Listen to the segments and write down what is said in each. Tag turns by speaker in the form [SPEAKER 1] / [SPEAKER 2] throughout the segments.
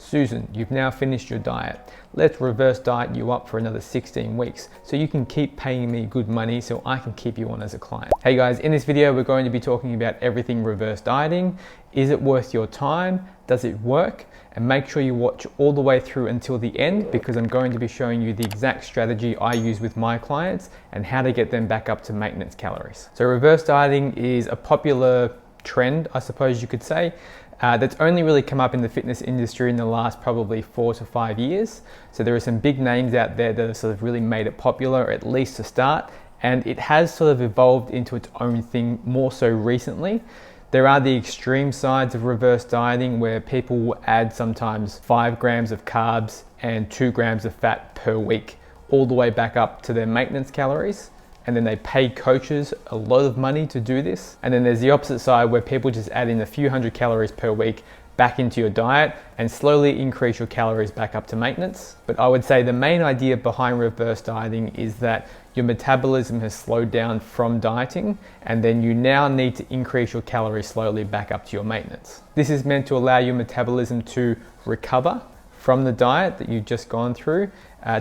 [SPEAKER 1] Susan, you've now finished your diet. Let's reverse diet you up for another 16 weeks so you can keep paying me good money so I can keep you on as a client. Hey guys, in this video we're going to be talking about everything reverse dieting. Is it worth your time? Does it work? And make sure you watch all the way through until the end, because I'm going to be showing you the exact strategy I use with my clients and how to get them back up to maintenance calories. So reverse dieting is a popular trend, I suppose you could say, that's only really come up in the fitness industry in the last probably 4 to 5 years. So there are some big names out there that have sort of really made it popular, at least to start, and it has sort of evolved into its own thing more so recently. There are the extreme sides of reverse dieting where people will add sometimes 5 grams of carbs and 2 grams of fat per week, all the way back up to their maintenance calories. And then they pay coaches a lot of money to do this. And then there's the opposite side where people just add in a few hundred calories per week back into your diet and slowly increase your calories back up to maintenance. But I would say the main idea behind reverse dieting is that your metabolism has slowed down from dieting, and then you now need to increase your calories slowly back up to your maintenance. This is meant to allow your metabolism to recover from the diet that you've just gone through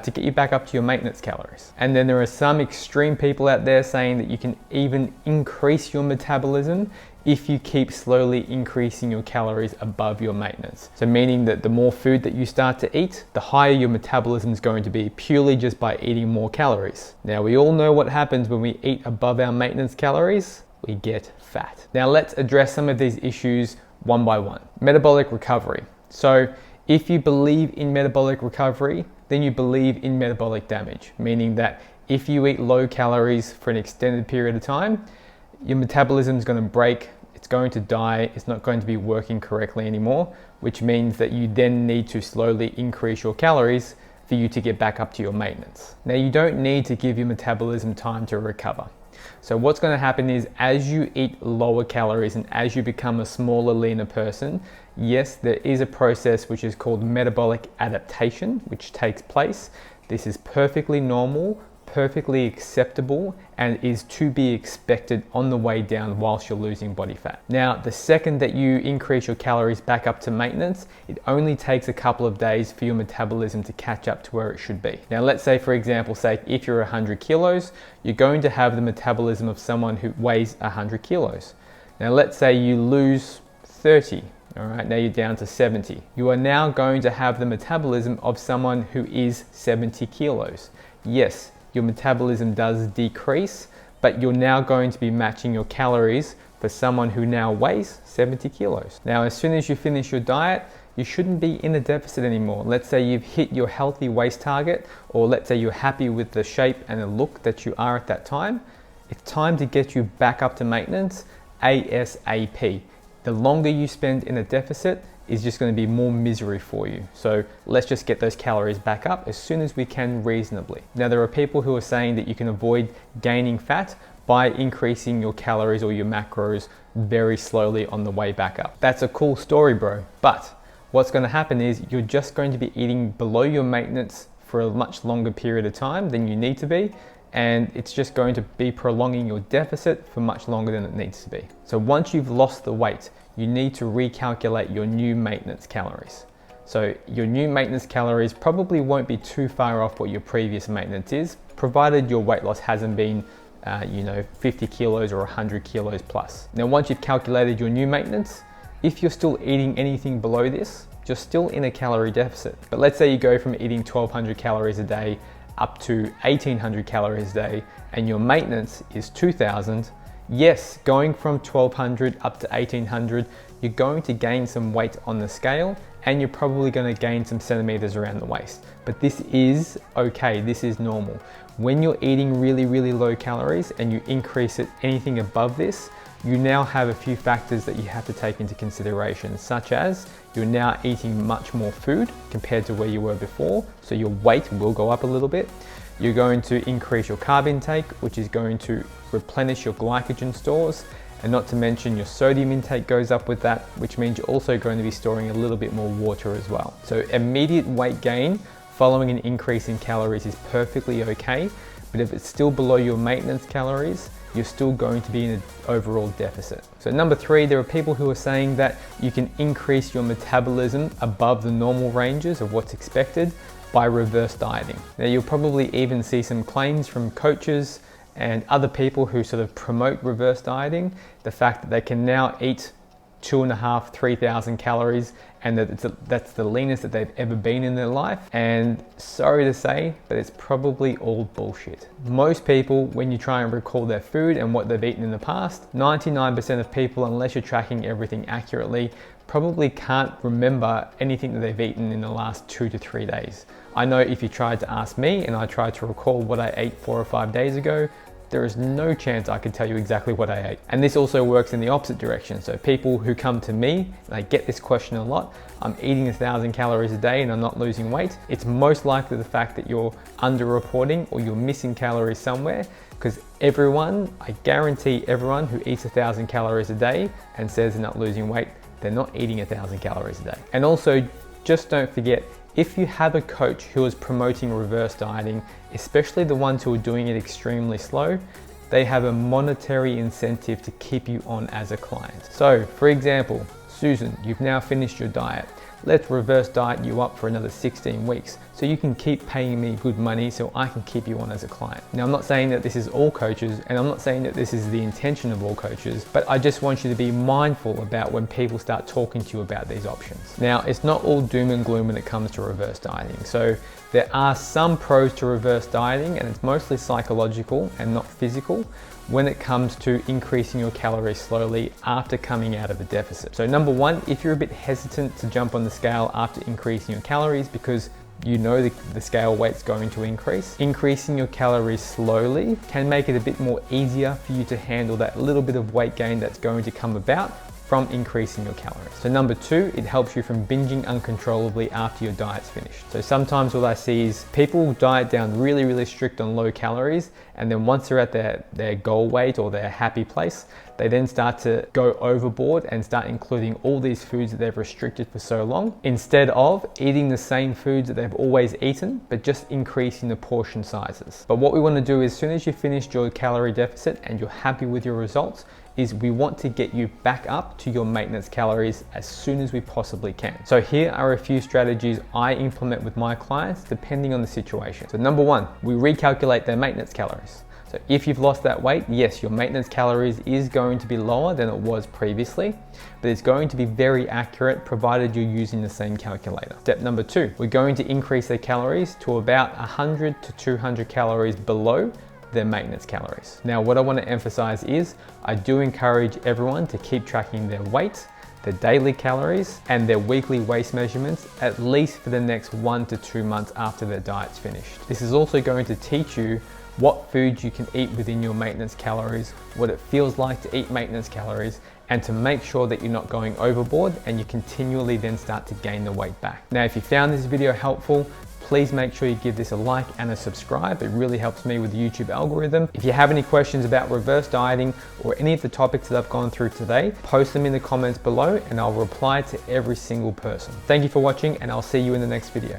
[SPEAKER 1] to get you back up to your maintenance calories. And then there are some extreme people out there saying that you can even increase your metabolism if you keep slowly increasing your calories above your maintenance. So meaning that the more food that you start to eat, the higher your metabolism is going to be, purely just by eating more calories. Now we all know what happens when we eat above our maintenance calories. We get fat. Now let's address some of these issues one by one. Metabolic recovery. So if you believe in metabolic recovery, then you believe in metabolic damage, meaning that if you eat low calories for an extended period of time, your metabolism is going to break, it's going to die, it's not going to be working correctly anymore, which means that you then need to slowly increase your calories for you to get back up to your maintenance. Now, you don't need to give your metabolism time to recover. So what's going to happen is, as you eat lower calories and as you become a smaller, leaner person, yes, there is a process which is called metabolic adaptation, which takes place. This is perfectly normal, perfectly acceptable, and is to be expected on the way down whilst you're losing body fat. Now, the second that you increase your calories back up to maintenance, it only takes a couple of days for your metabolism to catch up to where it should be. Now, let's say, for example's sake, if you're 100 kilos, you're going to have the metabolism of someone who weighs 100 kilos. Now, let's say you lose 30. All right, now you're down to 70. You are now going to have the metabolism of someone who is 70 kilos. Yes, your metabolism does decrease, but you're now going to be matching your calories for someone who now weighs 70 kilos. Now, as soon as you finish your diet, you shouldn't be in a deficit anymore. Let's say you've hit your healthy waist target, or let's say you're happy with the shape and the look that you are at that time. It's time to get you back up to maintenance ASAP. The longer you spend in a deficit is just going to be more misery for you. So let's just get those calories back up as soon as we can reasonably. Now, there are people who are saying that you can avoid gaining fat by increasing your calories or your macros very slowly on the way back up. That's a cool story, bro. But what's going to happen is you're just going to be eating below your maintenance for a much longer period of time than you need to be. And it's just going to be prolonging your deficit for much longer than it needs to be. So once you've lost the weight, you need to recalculate your new maintenance calories. So your new maintenance calories probably won't be too far off what your previous maintenance is, provided your weight loss hasn't been 50 kilos or 100 kilos plus. Now, once you've calculated your new maintenance, if you're still eating anything below this, you're still in a calorie deficit. But let's say you go from eating 1,200 calories a day up to 1,800 calories a day, and your maintenance is 2,000. Yes, going from 1,200 up to 1,800, you're going to gain some weight on the scale, and you're probably going to gain some centimeters around the waist. But this is okay, this is normal. When you're eating really, really low calories and you increase it anything above this, you now have a few factors that you have to take into consideration, such as you're now eating much more food compared to where you were before, so your weight will go up a little bit. You're going to increase your carb intake, which is going to replenish your glycogen stores, and not to mention your sodium intake goes up with that, which means you're also going to be storing a little bit more water as well. So immediate weight gain following an increase in calories is perfectly okay, but if it's still below your maintenance calories, you're still going to be in an overall deficit. So number 3, there are people who are saying that you can increase your metabolism above the normal ranges of what's expected by reverse dieting. Now you'll probably even see some claims from coaches and other people who sort of promote reverse dieting, the fact that they can now eat 2,500, 3,000 calories and that's the leanest that they've ever been in their life. And sorry to say, but it's probably all bullshit. Most people, when you try and recall their food and what they've eaten in the past, 99% of people, unless you're tracking everything accurately, probably can't remember anything that they've eaten in the last 2 to 3 days. I know if you tried to ask me and I tried to recall what I ate 4 or 5 days ago, there is no chance I could tell you exactly what I ate. And this also works in the opposite direction. So people who come to me, and I get this question a lot, I'm eating 1,000 calories a day and I'm not losing weight. It's most likely the fact that you're underreporting or you're missing calories somewhere, because everyone, I guarantee everyone who eats 1,000 calories a day and says they're not losing weight, they're not eating 1,000 calories a day. And also, just don't forget, if you have a coach who is promoting reverse dieting, especially the ones who are doing it extremely slow, they have a monetary incentive to keep you on as a client. So for example, Susan, you've now finished your diet. Let's reverse diet you up for another 16 weeks so you can keep paying me good money so I can keep you on as a client. Now, I'm not saying that this is all coaches and I'm not saying that this is the intention of all coaches, but I just want you to be mindful about when people start talking to you about these options. Now, it's not all doom and gloom when it comes to reverse dieting. So there are some pros to reverse dieting, and it's mostly psychological and not physical when it comes to increasing your calories slowly after coming out of a deficit. So number 1, if you're a bit hesitant to jump on the scale after increasing your calories because you know the scale weight's going to increase, increasing your calories slowly can make it a bit more easier for you to handle that little bit of weight gain that's going to come about from increasing your calories. So number 2, it helps you from binging uncontrollably after your diet's finished. So sometimes what I see is people diet down really strict on low calories, and then once they're at their goal weight or their happy place, they then start to go overboard and start including all these foods that they've restricted for so long, instead of eating the same foods that they've always eaten, but just increasing the portion sizes. But what we want to do is, as soon as you finished your calorie deficit and you're happy with your results, is we want to get you back up to your maintenance calories as soon as we possibly can. So here are a few strategies I implement with my clients depending on the situation. So number 1, we recalculate their maintenance calories. So if you've lost that weight, yes, your maintenance calories is going to be lower than it was previously, but it's going to be very accurate provided you're using the same calculator. Step number 2, we're going to increase their calories to about 100 to 200 calories below their maintenance calories. Now, what I want to emphasize is I do encourage everyone to keep tracking their weight, their daily calories, and their weekly waist measurements at least for the next 1 to 2 months after their diet's finished. This is also going to teach you what foods you can eat within your maintenance calories, what it feels like to eat maintenance calories, and to make sure that you're not going overboard and you continually then start to gain the weight back. Now, if you found this video helpful, please make sure you give this a like and a subscribe. It really helps me with the YouTube algorithm. If you have any questions about reverse dieting or any of the topics that I've gone through today, post them in the comments below and I'll reply to every single person. Thank you for watching, and I'll see you in the next video.